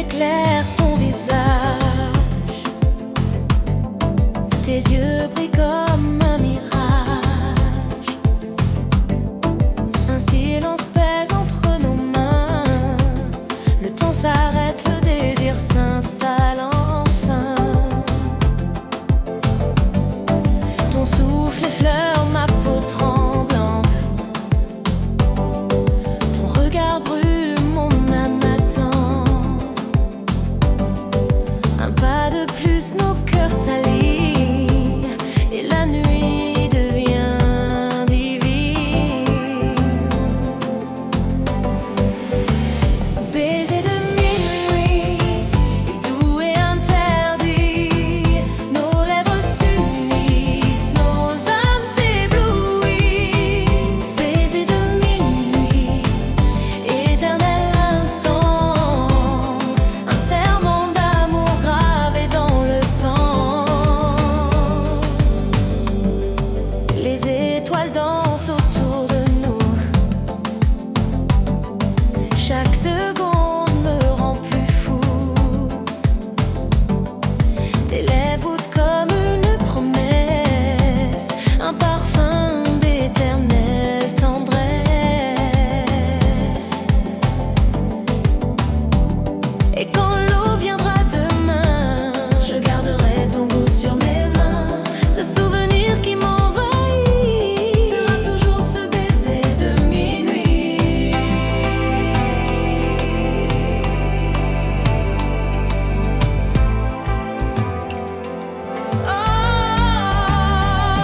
éclaire ton visage. Tes yeux brillent comme un mirage. Un silence pèse entre nos mains. Le temps s'arrête, le désir s'installe enfin. Ton souffle effleure ma peau tremblante. Ton regard brûle mon âme attend. Un pas de plus, nos cœurs s'allient et la nuit devient divine. Baiser de minuit, doux et interdit, nos lèvres s'unissent, nos âmes s'éblouissent. Baiser de minuit, éternel instant, un serment d'amour gravé dans le temps. Les étoiles dansent autour de nous. Chaque seconde me rend plus fou. Tes lèvres comme une promesse, un parfum d'éternelle tendresse. Et quand l'eau viendra demain, je garderai ton goût sur mes mains. Ce souvenir qui m'envahit sera toujours ce baiser de minuit.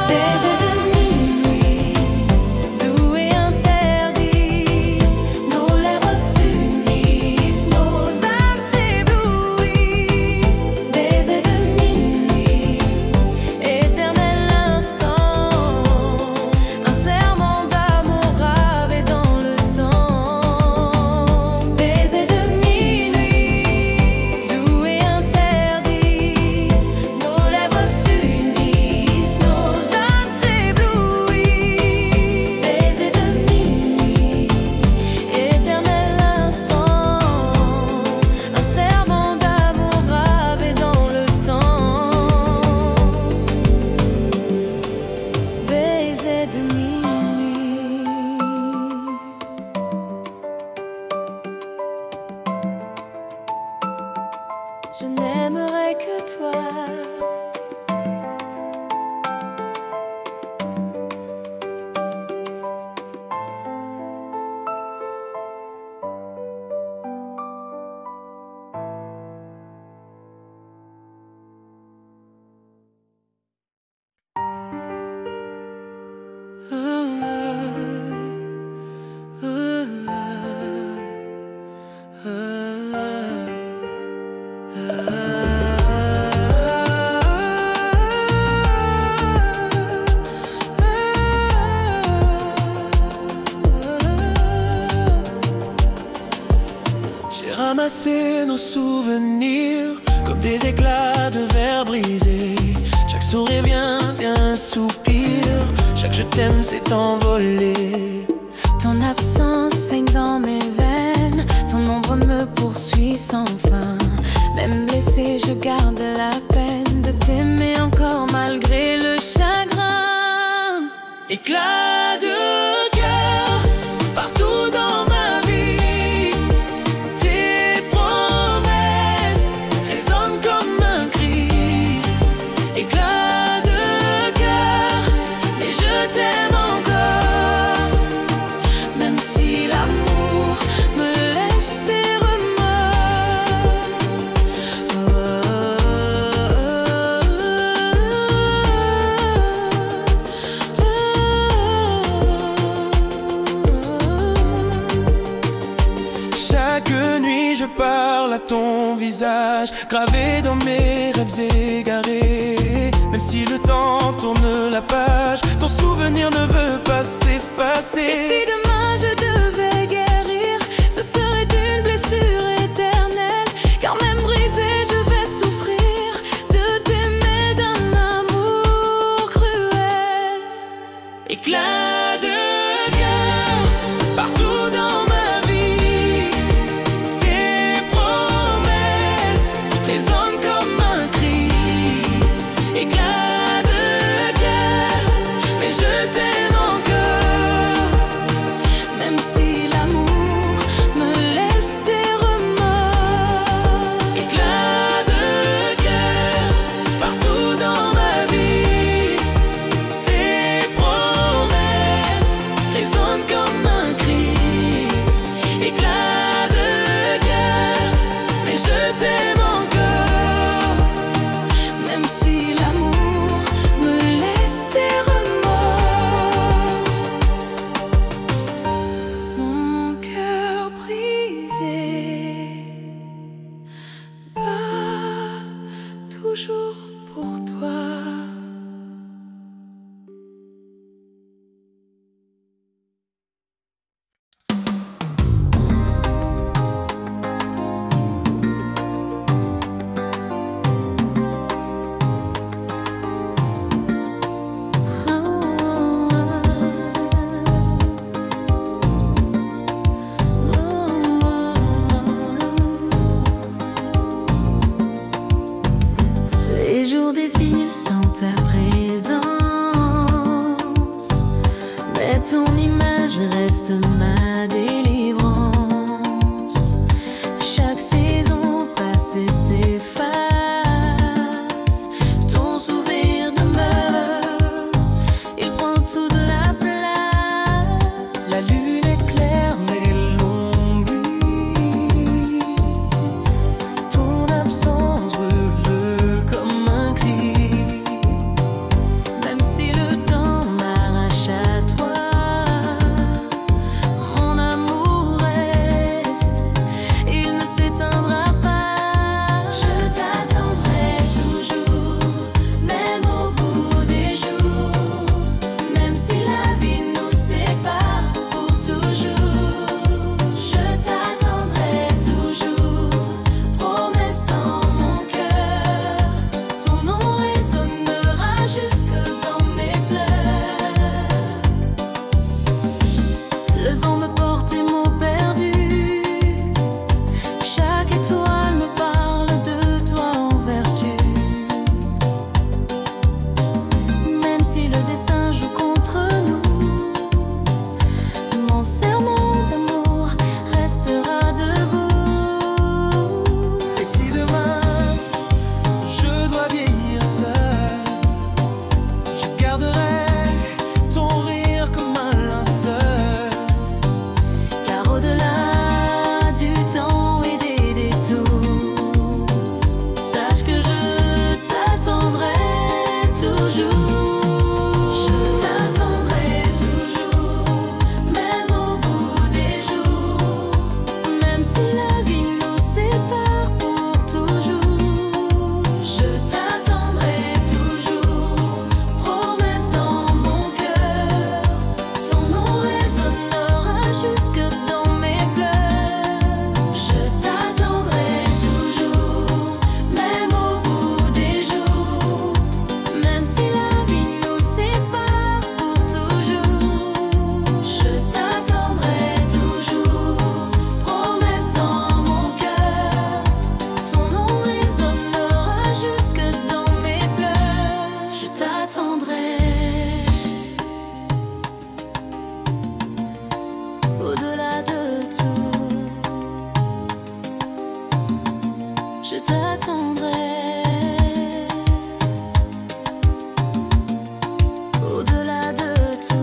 Baiser de minuit, doux et interdit, nos lèvres s'unissent, nos âmes s'éblouissent. Baiser de minuit, éternel instant, un serment d'amour gravé dans le temps. Baiser de minuit, doux et interdit, nos lèvres s'unissent, nos âmes s'éblouissent. Baiser de minuit, éternel instant, un serment d'amour gravé dans le temps. Baiser de minuit. Je n'aimerai que toi. J'ai ramassé nos souvenirs comme des éclats de verre brisés. Chaque sourire vient un soupir, chaque je t'aime s'est envolé. Ton absence saigne dans mes veines, ton ombre me poursuit sans fin. Même blessé, je garde la peine de t'aimer encore malgré le chagrin. Éclat de cœur partout dans ma vie. Tes promesses résonnent comme un cri. Éclat de cœur, mais je t'aime encore. Même si l'amour me laisse tes remords. Chaque nuit je parle à ton visage, gravé dans mes rêves égarés. Même si le temps tourne la page, ton souvenir ne veut pas s'effacer. Et si demain je devais guérir, ce serait d'une blessure éternelle. Car même brisée, je vais souffrir de t'aimer d'un amour cruel. Éclat de cœur partout dans ma vie. Tes promesses éclat de cœur, mais je t'aime encore. Même si l'amour me laisse des remords. Éclat de cœur, partout dans ma vie. Tes promesses résonnent comme un cri. Éclat de cœur, mais je t'aime encore. Même si l'amour me laisse des remords. Mon cœur brisé bat toujours pour toi. Les jours défilent sans ta présence, mais ton image reste ma délivrance. Chaque saison passée s'efface, ton sourire demeure, il prend toute la place. La lune éclaire mes longues nuits. Ton absence brûle comme un cri. Même si le temps m'arrache à toi, mon amour reste, il ne s'éteindra pas. Je t'attendrai toujours, même au bout des jours. Même si la vie nous sépare pour toujours. Je t'attendrai toujours, promesse dans mon cœur. Ton nom résonnera jusque dans mes pleurs. Le vent me porte et mots perdus, chaque étoile me parle de toi en vertu. Même si le destin joue contre nous, mon serment d'amour restera debout. Et si demain je dois vieillir seul, je garderai ton rire comme un linceul. Car au-delà du temps et des détours, sache que je t'attendrai toujours. Je t'attendrai toujours, même au bout des jours. Même si la vie nous sépare pour toujours, Je t'attendrai toujours, promesse dans mon cœur. Ton nom résonnera jusque dans mes pleurs. Je t'attendrai toujours, même au bout des jours. même si la vie nous sépare pour toujours, Je t'attendrai toujours, promesse dans mon cœur. ton nom résonnera jusque dans mes pleurs. Je t'attendrai. Au-delà de tout, je t'attendrai. Au-delà de tout.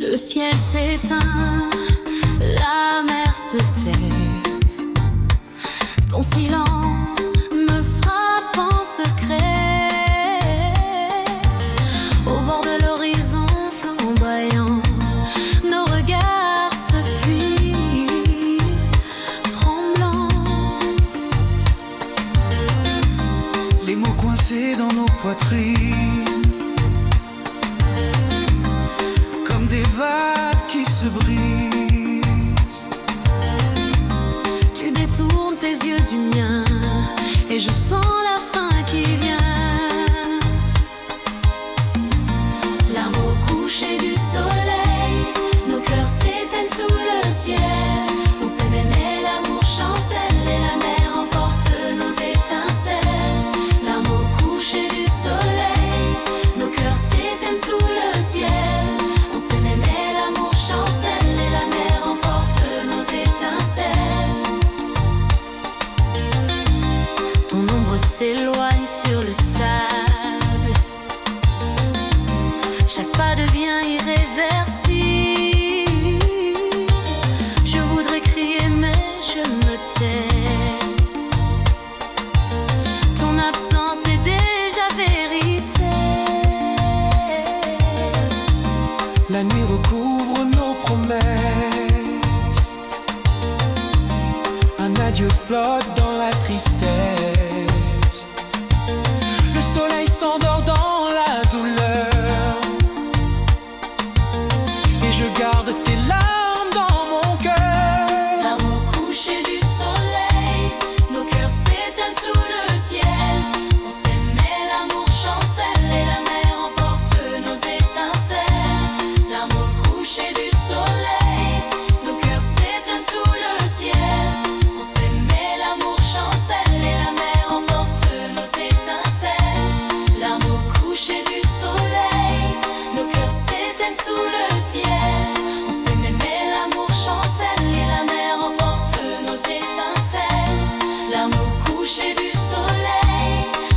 Le ciel s'éteint, la mer se tait. Ton silence me frappe en secret. Au bord de l'horizon flamboyant, nos regards se fuient, tremblants. Les mots coincés dans nos poitrines, des vagues qui se brisent. Tu détournes tes yeux du mien et je sens la fin qui vient. Larmes au coucher du soleil, nos cœurs s'éteignent sous le ciel. On s'aimait mais l'amour chancelle et la mer emporte nos étincelles. Larmes au coucher du soleil, nos cœurs s'éteignent sous le ciel. S'éloigne sur le sable, chaque pas devient irréversible. Je voudrais crier mais je me tais. Ton absence est déjà vérité. La nuit recouvre nos promesses. Un adieu flotte dans la tristesse. Le soleil s'endort dans la douleur et je garde tes larmes dans mon cœur. Larmes au coucher du soleil, nos cœurs s'éteignent sous le ciel. On s'aimait, l'amour chancelle et la mer emporte nos étincelles. Larmes au coucher du soleil, nos cœurs s'éteignent sous le ciel. On s'aimait, l'amour chancelle et la mer emporte nos étincelles. Larmes au coucher du soleil, nos cœurs s'éteignent sous le ciel. On s'aimait mais l'amour chancelle et la mer emporte nos étincelles. Larmes au coucher du soleil,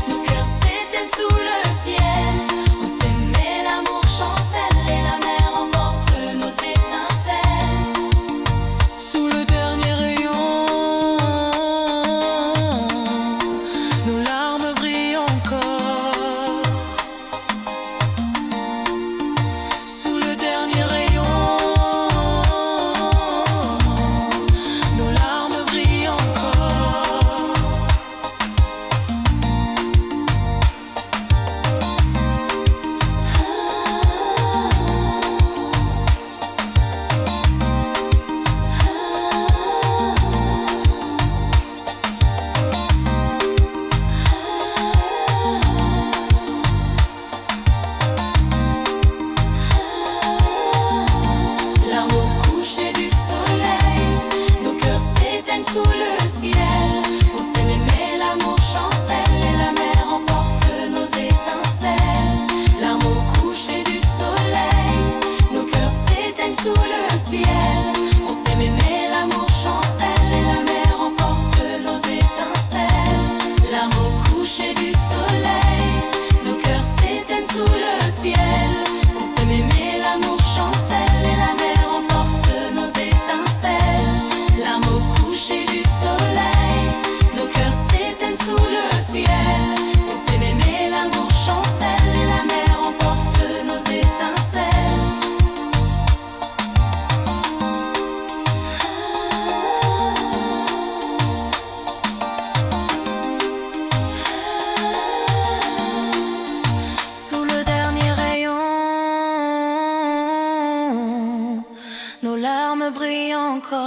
nos cœurs s'éteignent sous le ciel. On s'aimait, l'amour chancelle et la mer emporte nos étincelles. Sous le dernier rayon, nos larmes brillent encore. Sous le dernier rayon, nos larmes brillent encore. Larmes au coucher du soleil, nos cœurs s'éteignent sous le ciel. On s'aimait mais l'amour chancelle et la mer emporte nos étincelles. Larmes au coucher du soleil, nos cœurs s'éteignent sous le ciel. On s'aimait mais l'amour chancelle et la mer emporte nos étincelles. Larmes au coucher du soleil, nos cœurs s'éteignent sous le ciel. On s'aimait mais l'amour chancelle et la mer emporte nos étincelles. Larmes au coucher du soleil, nos cœurs s'éteignent sous le ciel. On s'aimait mais l'amour chancelle et la mer emporte nos étincelles. Sous le dernier rayon, nos larmes brillent encore.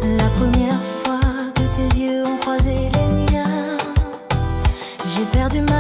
La première fois que tes yeux ont croisé les miens, j'ai perdu ma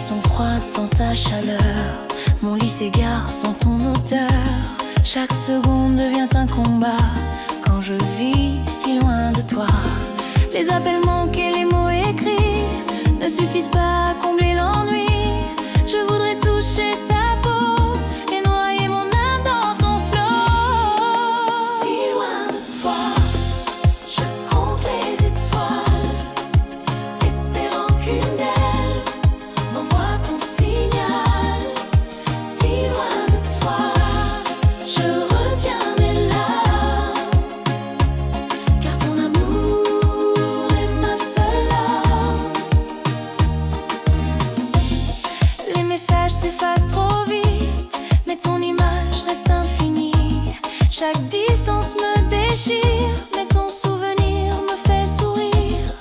sont froides sans ta chaleur. Mon lit s'égare sans ton odeur. Chaque seconde devient un combat quand je vis si loin de toi. Les appels manqués, les mots écrits ne suffisent pas à combler l'ennui. Je voudrais toucher ta peau et noyer mon âme dans ton flot. Si loin de toi, je compte les étoiles, espérant qu'une d'elles m'envoie ton signal. Si loin de toi, je retiens mes larmes, car ton amour est ma seule arme. Les messages s'effacent trop vite, mais ton image reste infinie. Chaque distance me déchire, mais ton souvenir me fait sourire.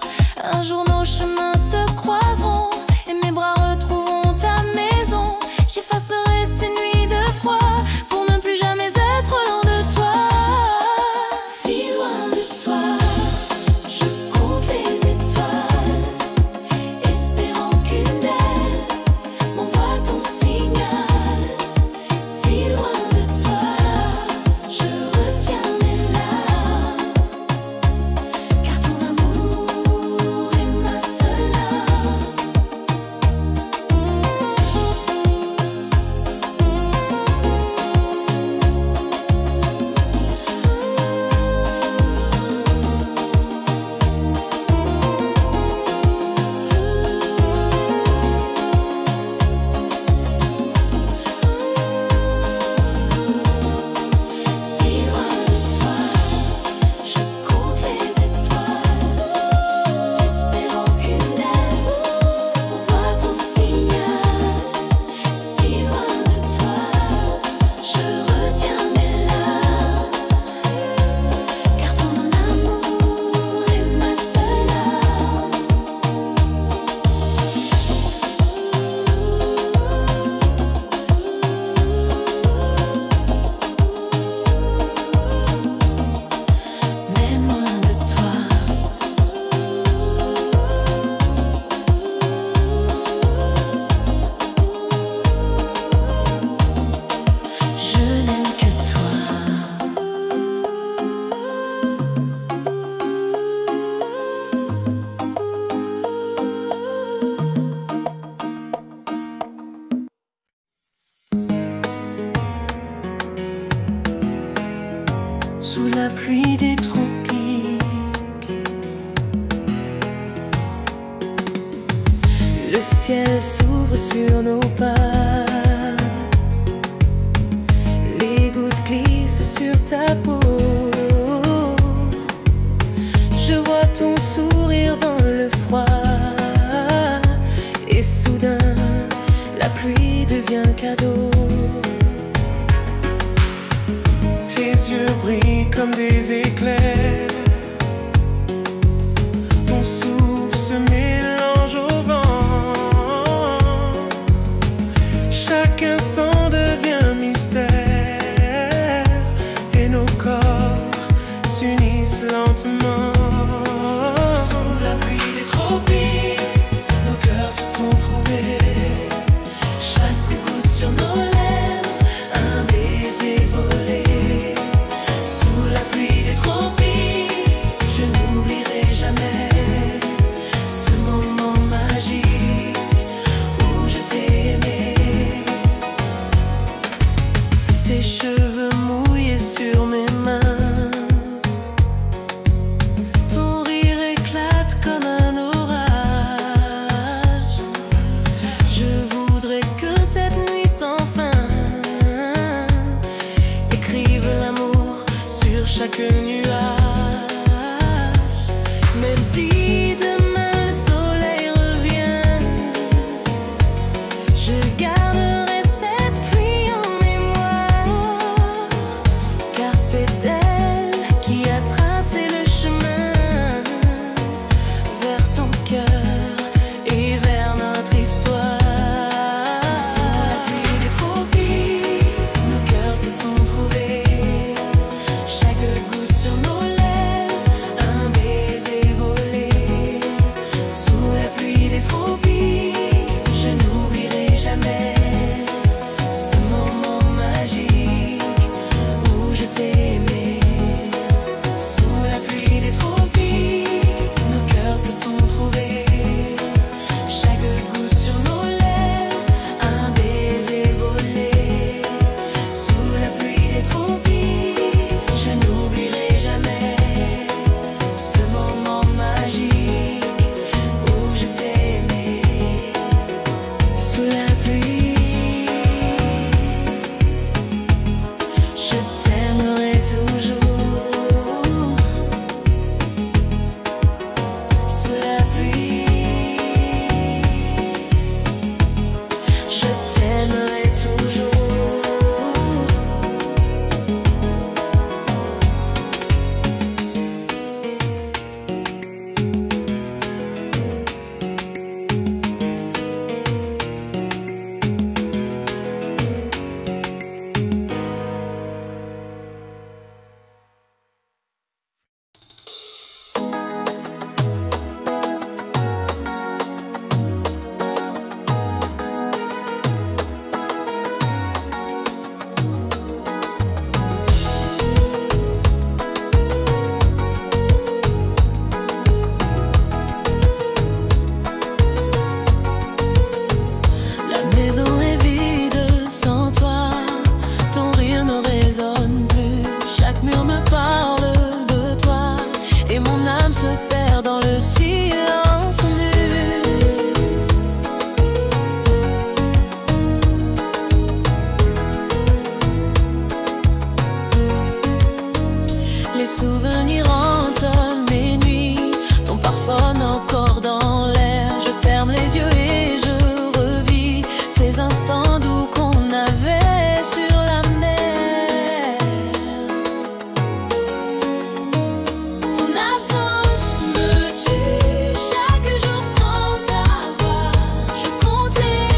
Un jour nos chemins se croiseront et mes bras retrouveront ta maison. J'effacerai ces nuits de froid pour ne plus jamais être loin de toi. Si loin de toi, je compte les étoiles, espérant qu'une d'elles m'envoie ton signal. Si loin de toi, je retiens mes larmes, car ton amour est ma seule arme. Si loin de toi, je compte les étoiles, espérant qu'une d'elles m'envoie ton signal. Si loin de toi, je retiens mes larmes, car ton amour est ma seule arme. Même loin de toi, je n'aime que toi. Sous la pluie des tropiques, le ciel s'ouvre sur nos pas. Les gouttes glissent sur ta peau. Je vois ton sourire dans le froid. Et soudain, la pluie devient cadeau. Tes yeux brillent comme des éclairs. Ton souffle se mélange au vent. Chaque instant devient mystère. Et nos corps s'unissent lentement. Sous la pluie des tropiques, nos cœurs se sont trouvés. Chaque goutte sur nos lèvres, un baiser volé. Sous la pluie des tropiques, je n'oublierai jamais ce moment magique où je t'ai aimé. Tes cheveux mouillés sur mes mains, ton rire éclate comme un orage. Je voudrais que cette nuit sans fin écrive l'amour sur chaque nuage. Même si demain le soleil revient, je garderai cette pluie en mémoire, car c'est elle qui a tracé le chemin vers ton cœur et vers notre histoire. Sous la pluie des tropiques, nos cœurs se sont trouvés. Chaque goutte sur nos lèvres, souvenirs entament mes nuits. Ton parfum encore dans l'air. Je ferme les yeux et je revis ces instants doux qu'on avait sur la mer. Ton absence me tue chaque jour sans ta voix. Je compte les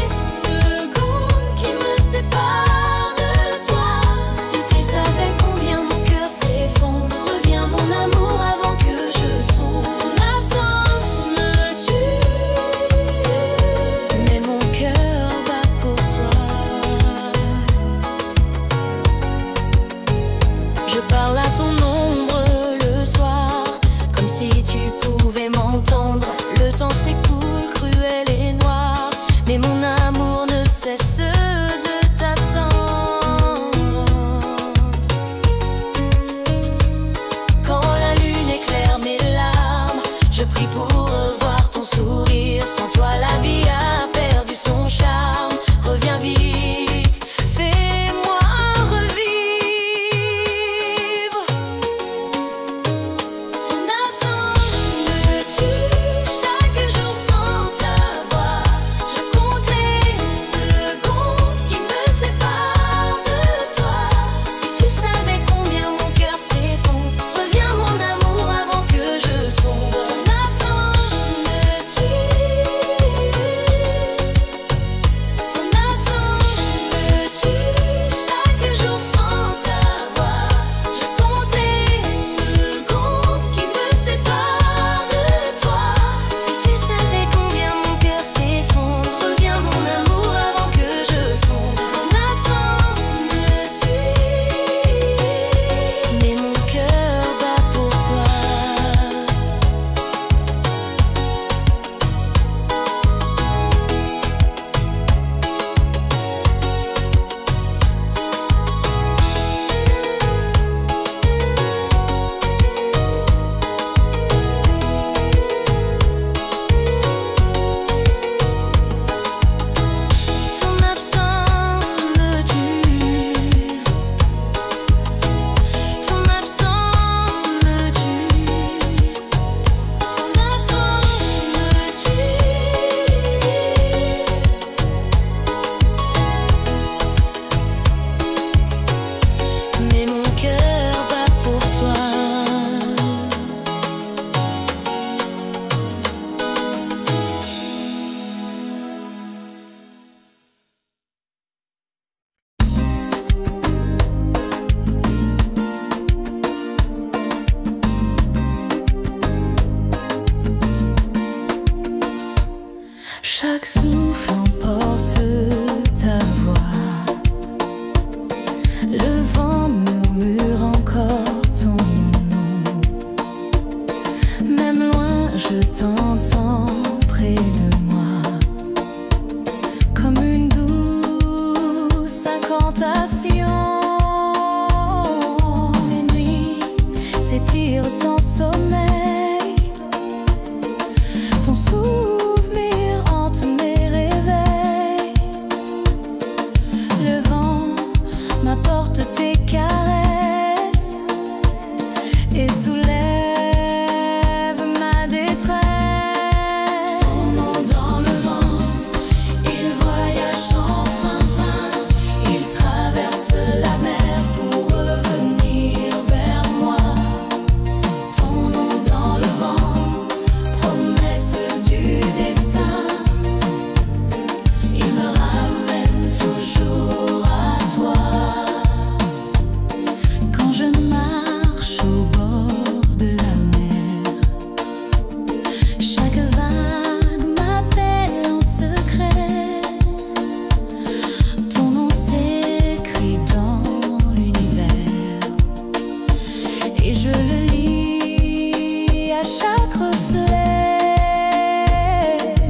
secondes qui me séparent de toi. Si tu savais combien mon cœur s'effondre, reviens mon amour avant que je sombre. Ton absence me tue, mais mon cœur bat pour toi. Je parle à ton ombre le soir, comme si tu pouvais m'entendre. Le temps s'écoule cruel et noir, mais mon amour ne cesse de t'attendre. Quand la lune éclaire mes larmes, je prie pour revoir ton sourire. Sans toi la vie a perdu son charme. Reviens vite, fais-moi revivre. Ton absence me tue chaque jour sans ta voix. Je compte les secondes qui me séparent de toi. Si tu savais combien mon cœur s'effondre, reviens mon amour avant que je sombre. Ton absence me tue, ton absence me tue chaque jour sans ta voix. Je compte les secondes qui me séparent de toi. Si tu savais combien mon cœur s'effondre, reviens mon amour avant que je sombre. Ton absence me tue, mais mon cœur bat pour toi. Ton absence me tue, ton absence me tue, ton absence me tue, mais mon cœur bat pour toi. Chaque souffle emporte ta voix. Le vent murmure encore ton nom. Même loin, je t'entends près de moi, comme une douce incantation. Les nuits s'étirent sans sommeil. Ton souvenir hante mes réveils. Le vent m'apporte tes caresses et soulève ma détresse. Son nom dans le vent, il voyage sans fin. Il traverse la mer pour revenir vers moi. Ton nom dans le vent, promesse du destin. Il me ramène toujours à toi. Quand je marche au bord de la mer, chaque vague m'appelle en secret. Ton nom s'écrit dans l'univers et je le lis à chaque reflet.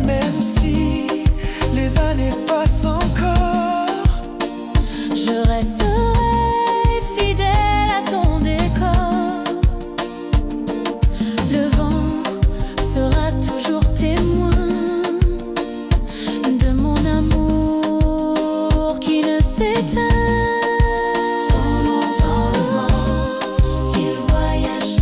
Même si les années passent encore, Je resterai fidèle à ton décor. Le vent sera toujours témoin de mon amour qui ne s'éteint. Ton nom dans le vent, il voyage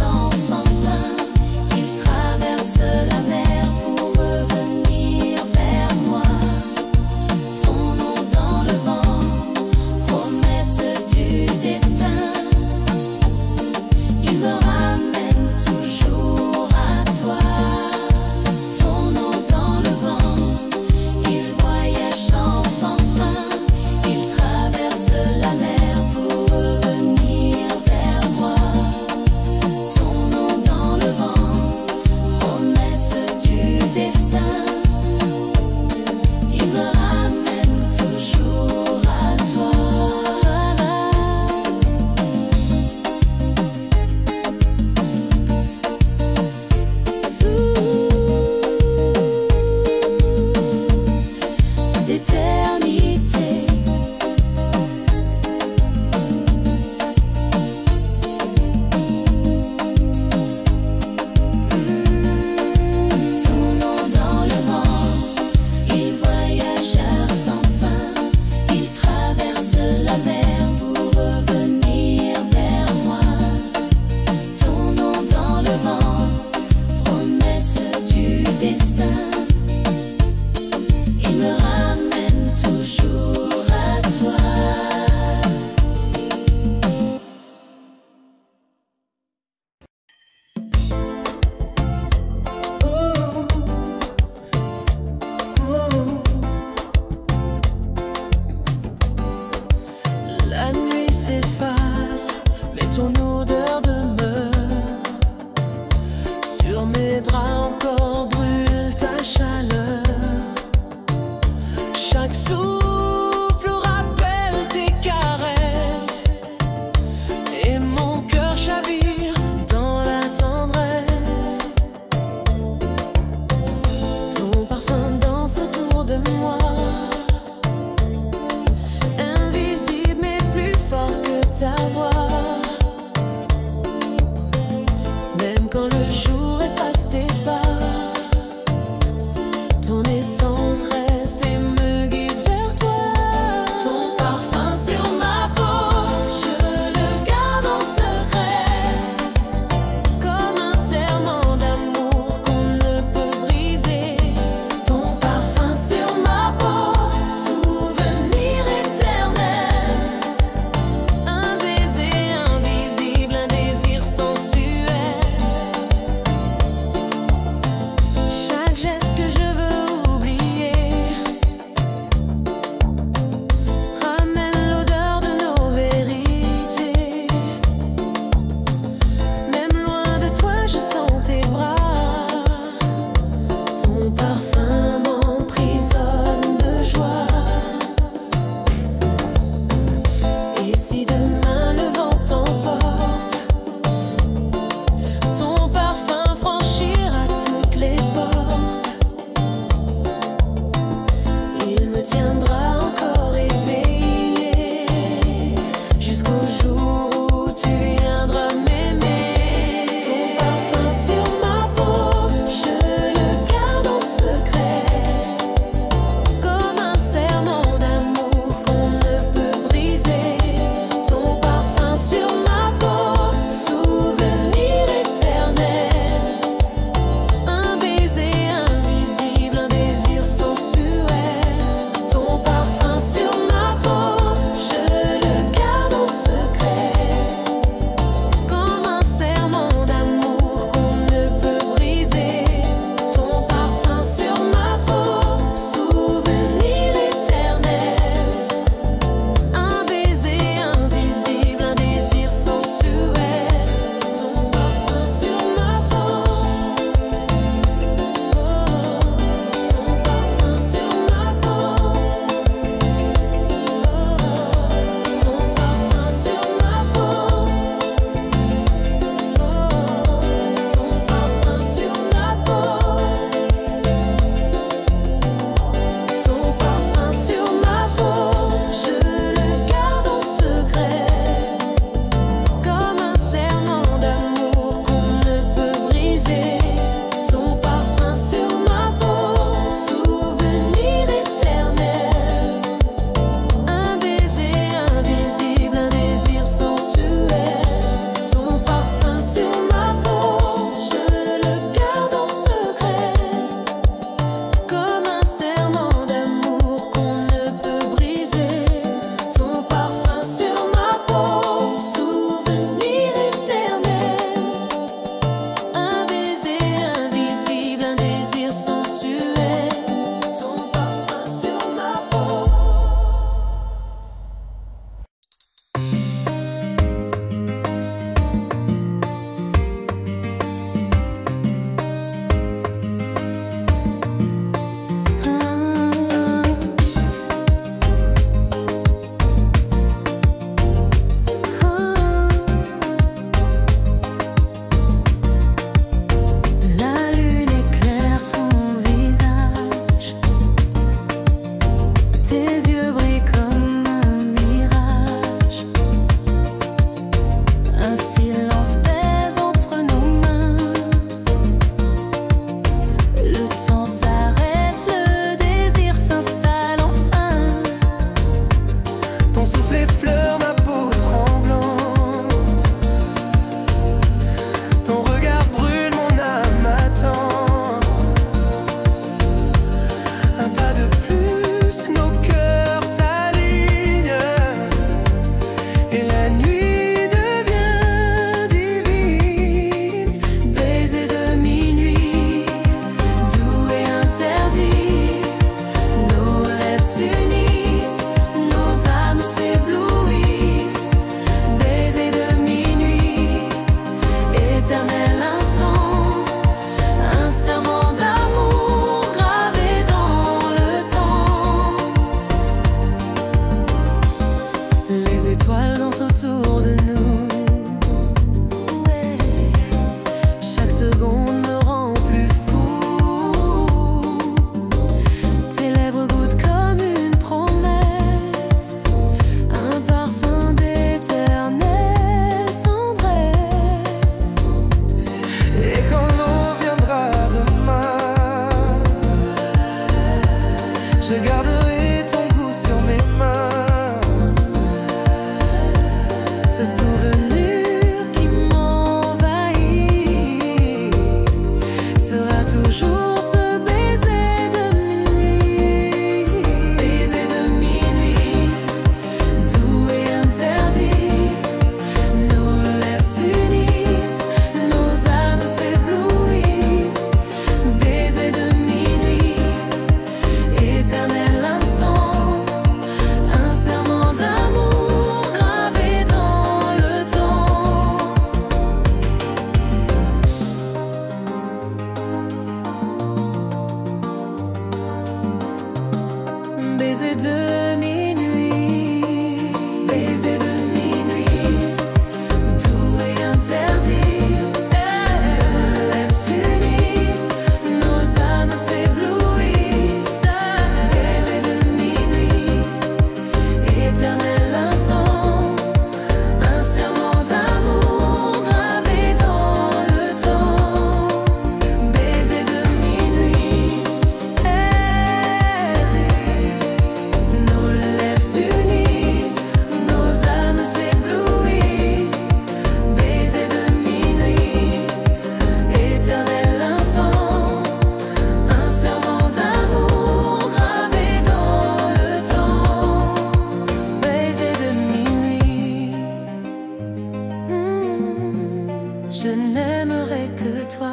je n'aimerai que toi.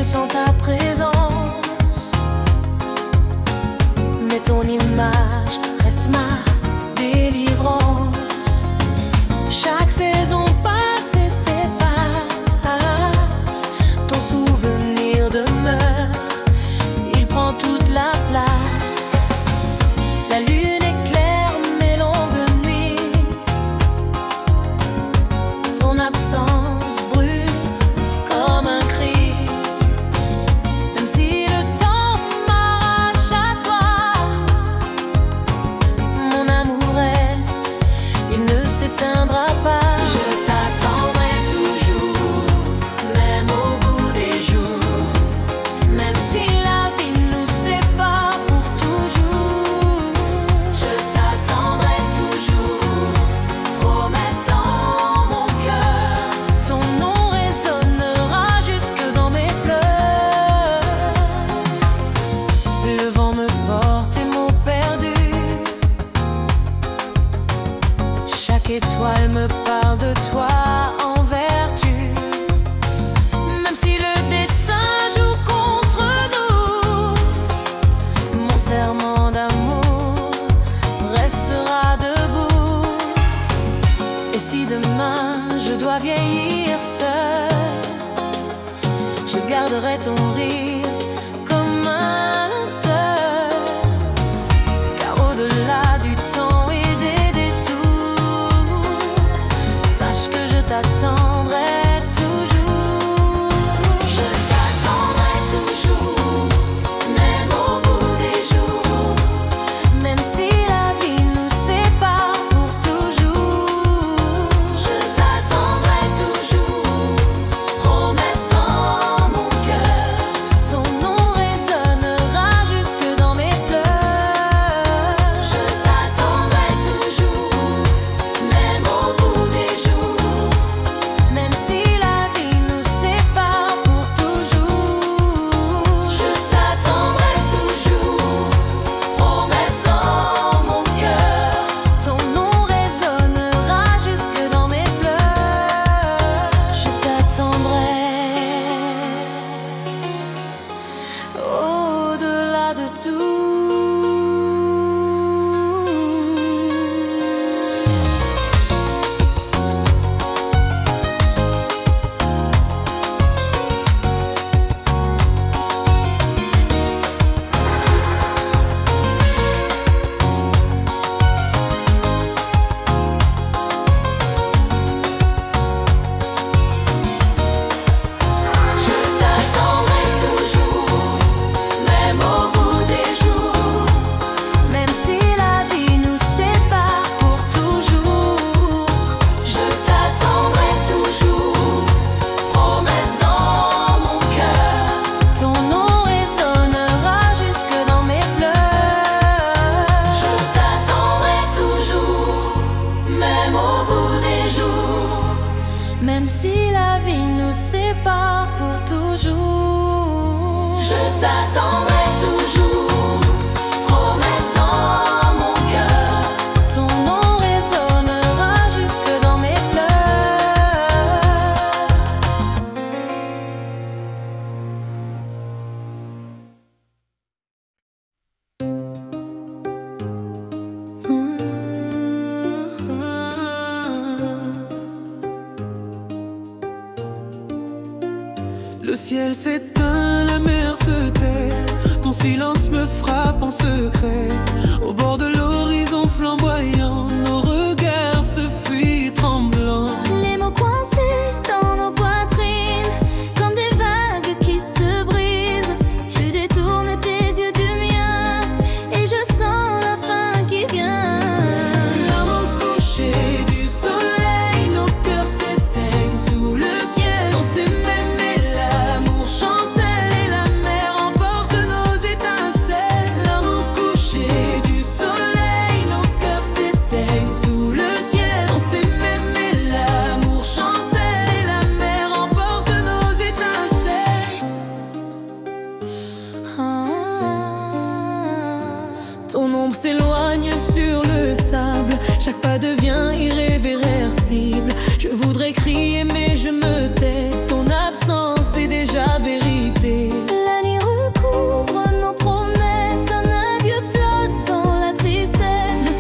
sans ta présence. Mais ton image reste ma délivrance. Chaque saison passe et s'efface, ton souvenir demeure, il prend toute la place. La lune éclaire mes longues nuits, ton absence brûle comme un cri. Même si le temps m'arrache à toi, mon amour reste, il ne s'éteindra pas. Je t'attendrai toujours, même au bout des jours, même si la vie nous sépare pour toujours. Je t'attendrai toujours, promesse dans mon cœur. Ton nom résonnera jusque dans mes pleurs. Le vent me porte tes mots perdus, chaque étoile me parle de toi en vertu. Même si le destin joue contre nous, mon serment d'amour restera debout. Et si demain je dois vieillir seul, je garderai ton rire comme un seul. Car au-delà du temps et des détours, sache que je t'attendrai toujours. Je t'attendrai toujours, même au bout des jours, même si la vie nous sépare pour toujours. Je t'attendrai toujours, promesse dans mon cœur. Ton nom résonnera jusque dans mes pleurs. Je t'attendrai toujours, même au bout des jours, même si la vie nous sépare pour toujours. Je t'attendrai toujours, promesse dans mon cœur. Ton nom résonnera jusque dans mes pleurs. Je t'attendrai au-delà de tout. Je t'attendrai toujours, même au bout des jours, même si la vie nous sépare pour toujours. Je t'attendrai toujours, promesse dans mon cœur. Ton nom résonnera jusque dans mes pleurs. Je t'attendrai toujours, même au bout des jours, même si la vie nous sépare pour toujours. Je t'attendrai toujours, promesse dans mon cœur. Ton nom résonnera jusque dans mes Le ciel s'éteint, la mer se tait. Ton silence me frappe en secret. Au bord de l'horizon flamboyant, nos regards se fuient tremblants. Les mots coincés dans nos poitrines, comme des vagues qui se brisent. Tu détournes tes yeux du mien, et je sens la fin qui vient. Là au coucher du soleil, nos cœurs s'éteignent sous le ciel. On s'aimait mais l'amour chancelle, et la mer emporte nos étincelles. Là au coucher du soleil, nos cœurs s'éteignent sous le ciel. On s'aimait mais l'amour chancelle, et la mer emporte nos étincelles. Ton ombre s'éloigne sur le sable, chaque pas devient irréversible. Je voudrais crier mais je me tais, ton absence est déjà vérité. La nuit recouvre nos promesses, un adieu flotte dans la tristesse. Le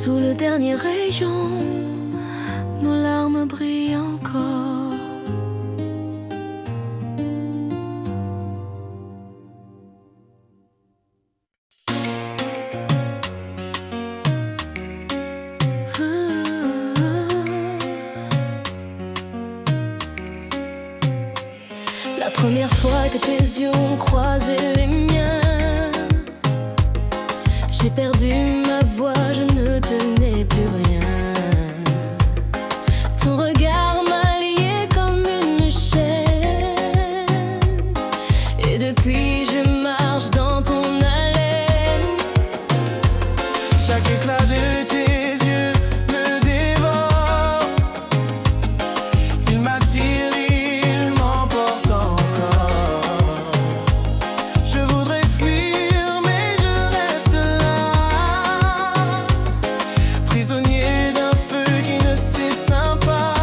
Sous le dernier rayon, nos larmes brillent encore. La première fois que tes yeux ont croisé les miens, j'ai perdu ma voix, je ne tenais plus rien. Ton regard m'a lié comme une chaîne, et depuis je marche dans ton haleine. Chaque éclat de tes yeux me dévore. Il m'attire, il m'emporte encore. Je voudrais fuir mais je reste là, prisonnier d'un feu qui ne s'éteint pas.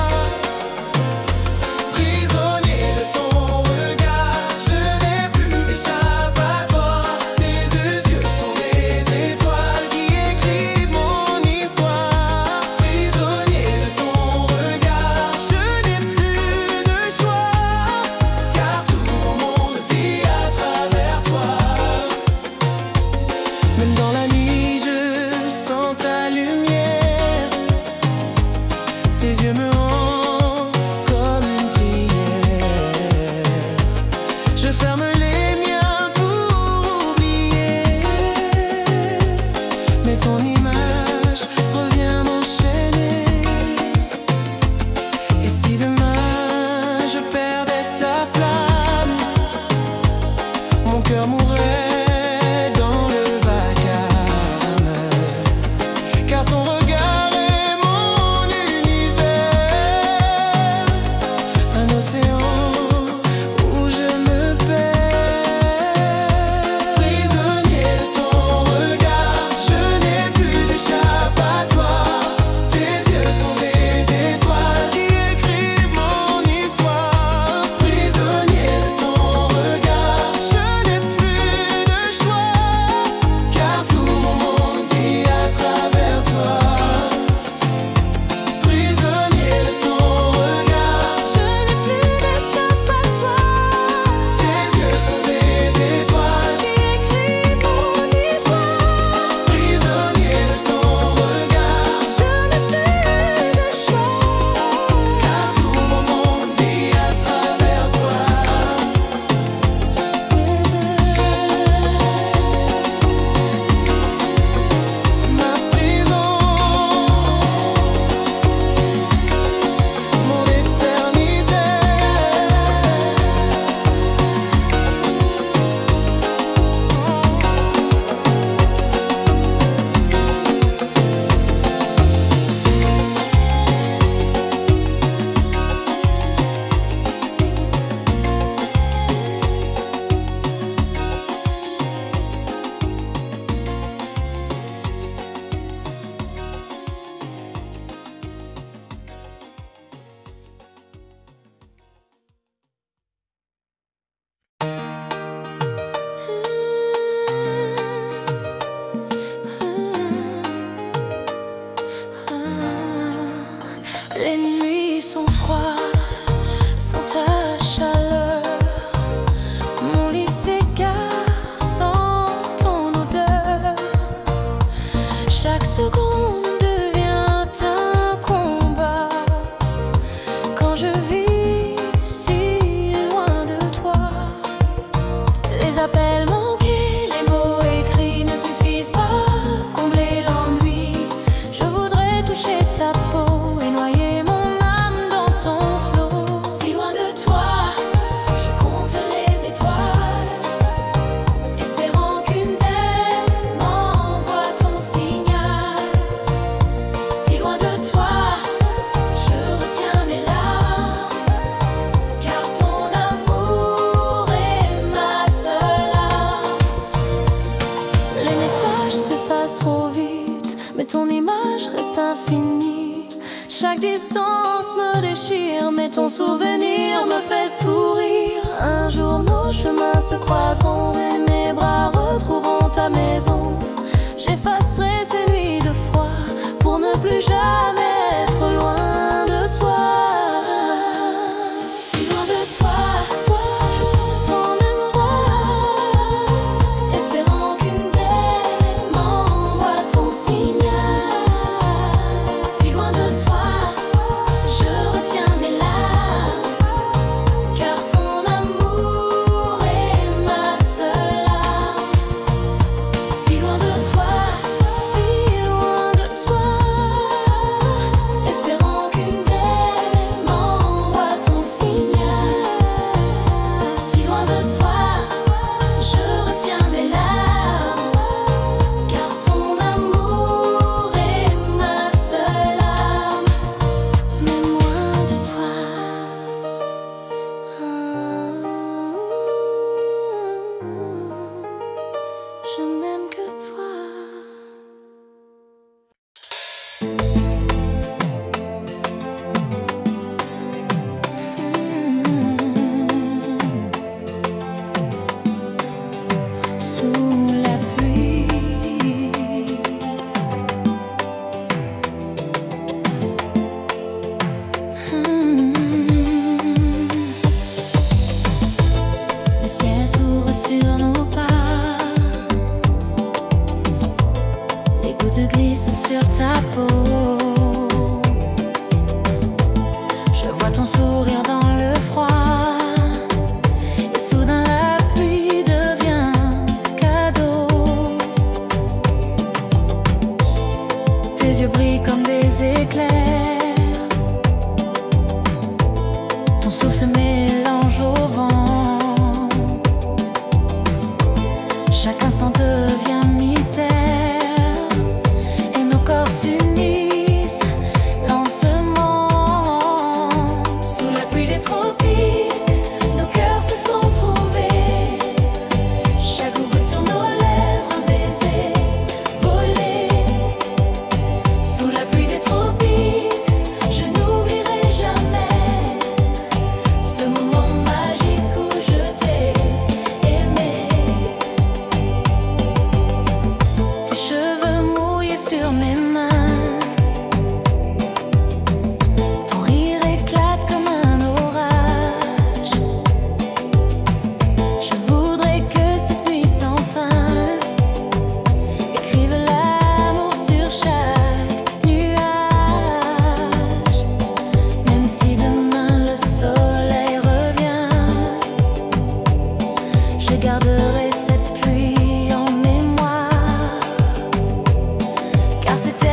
Prisonnier de ton regard, je n'ai plus d'échappatoire. Tes yeux sont des étoiles qui écrivent mon histoire. Prisonnier de ton regard, je n'ai plus de choix, car tout mon monde vit à travers toi. Même dans la nuit, je sens ta lumière. Tes yeux me hantent comme une prière. Je ferme les miens pour oublier, mais ton image revient m'enchaîner. Et si demain je perdais ta flamme, mon cœur mourrait dans le vacarme, car ton regard est mon univers, un océan où je me perds. Prisonnier de ton regard, je n'ai plus d'échappatoire. Tes yeux sont des étoiles qui écrivent mon histoire. Prisonnier de ton regard, je n'ai plus de choix, car tout mon monde vit à travers toi. Prisonnier de ton regard, Je n'ai plus d'échappatoire. tes yeux sont des étoiles Qui écrit mon histoire. prisonnier de ton regard, Je n'ai plus de choix, car tout mon monde vit à travers toi. Ma prison, mon éternité. Les nuits sont froides sans ta chaleur. Mon lit s'égare sans ton odeur. Chaque seconde devient un combat quand je vis si loin de toi. Les appels manqués, les mots écrits ne suffisent pas à combler l'ennui. Je voudrais toucher ta peau et noyer mon âme dans ton flot. Si loin de toi, je compte les étoiles, espérant qu'une d'elles m'envoie ton signal. Si loin de toi, je retiens mes larmes, car ton amour est ma seule arme. Les messages s'effacent trop vite, mais ton image reste infinie. Chaque distance me déchire, mais ton souvenir me fait sourire. Un jour nos chemins se croiseront et mes bras retrouveront ta maison. J'effacerai ces nuits de froid plus jamais être loin de toi. Si loin de toi, je veux ton espoir, espérant qu'une d'elles m'envoie ton signal. Si loin de toi, je retiens mes larmes, car ton amour est ma seule arme. Si loin de toi, espérant qu'une d'elles m'envoie ton signal. Si loin de toi, je retiens mes larmes, car ton amour est ma seule arme. Mais loin de toi, je n'aime que toi. Sous la pluie, le ciel s'ouvre sur nos pas, les gouttes glissent sur ta peau. Je vois ton sourire dans le froid, et soudain la pluie devient cadeau. Tes yeux brillent comme des éclairs, ton souffle se mélange au vent. Chaque instant devient mystère, et nos corps s'unissent lentement. Sous la pluie des tropiques, nos cœurs se sont trouvés. Chaque goutte sur nos lèvres, un baiser volé. Sous la pluie des tropiques, je n'oublierai jamais ce moment magique où je t'ai aimé. Tes cheveux mouillés sur mes mains, ton rire éclate comme un orage. Je voudrais que cette nuit sans fin écrive l'amour sur chaque nuage. Même si demain le soleil revient, je garderai cette pluie en mémoire, car c'était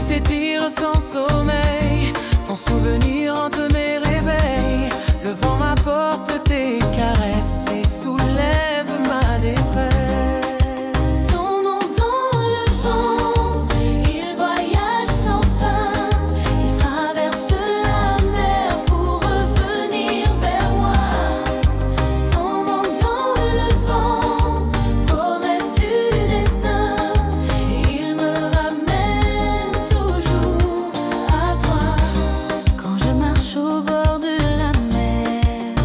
s'étire sans sommeil. Ton souvenir hante mes réveils. Le vent m'apporte tes caresses et soulève ma détresse. Ton nom dans le vent, il voyage sans fin. Il traverse la mer pour revenir vers moi. Ton nom dans le vent, promesse du destin. Il me ramène toujours à toi. Quand je marche au bord de la mer,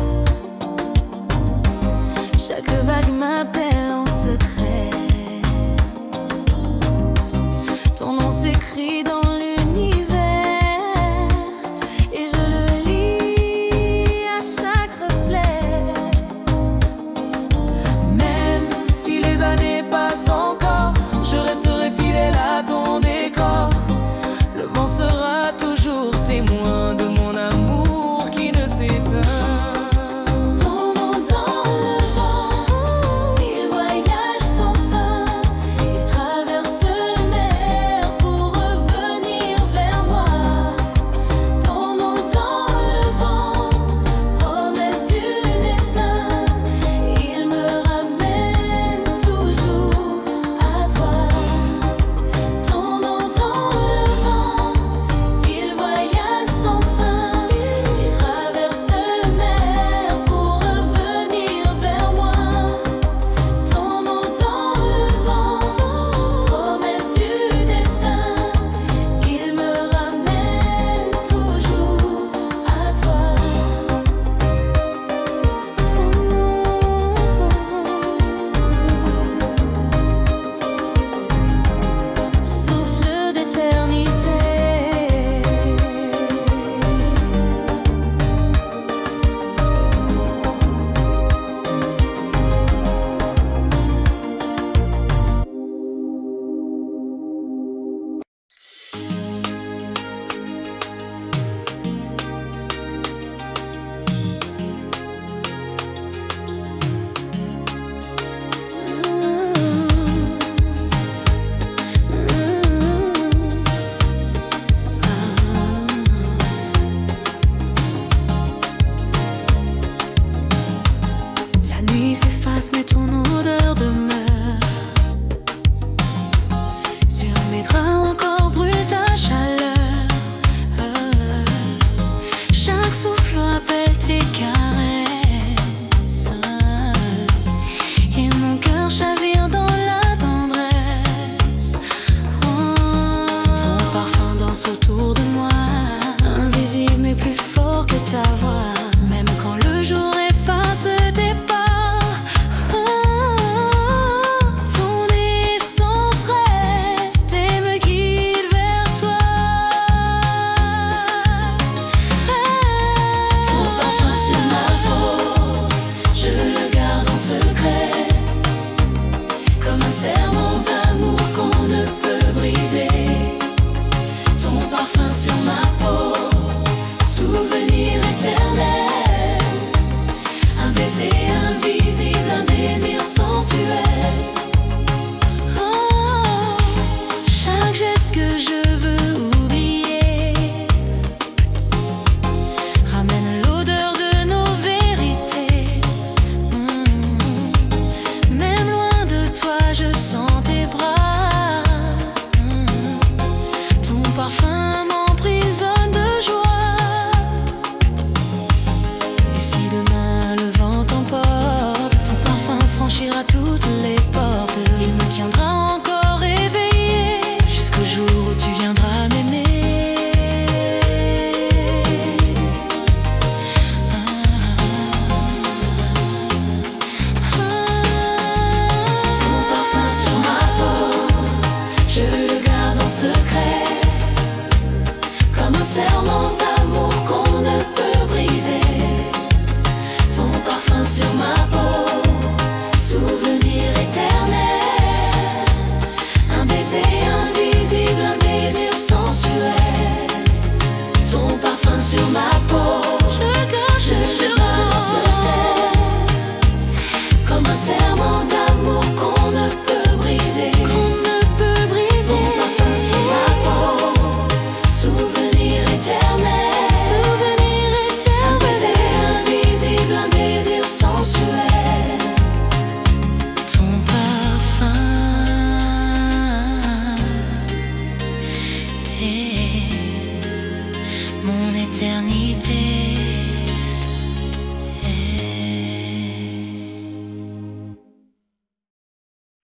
mon éternité.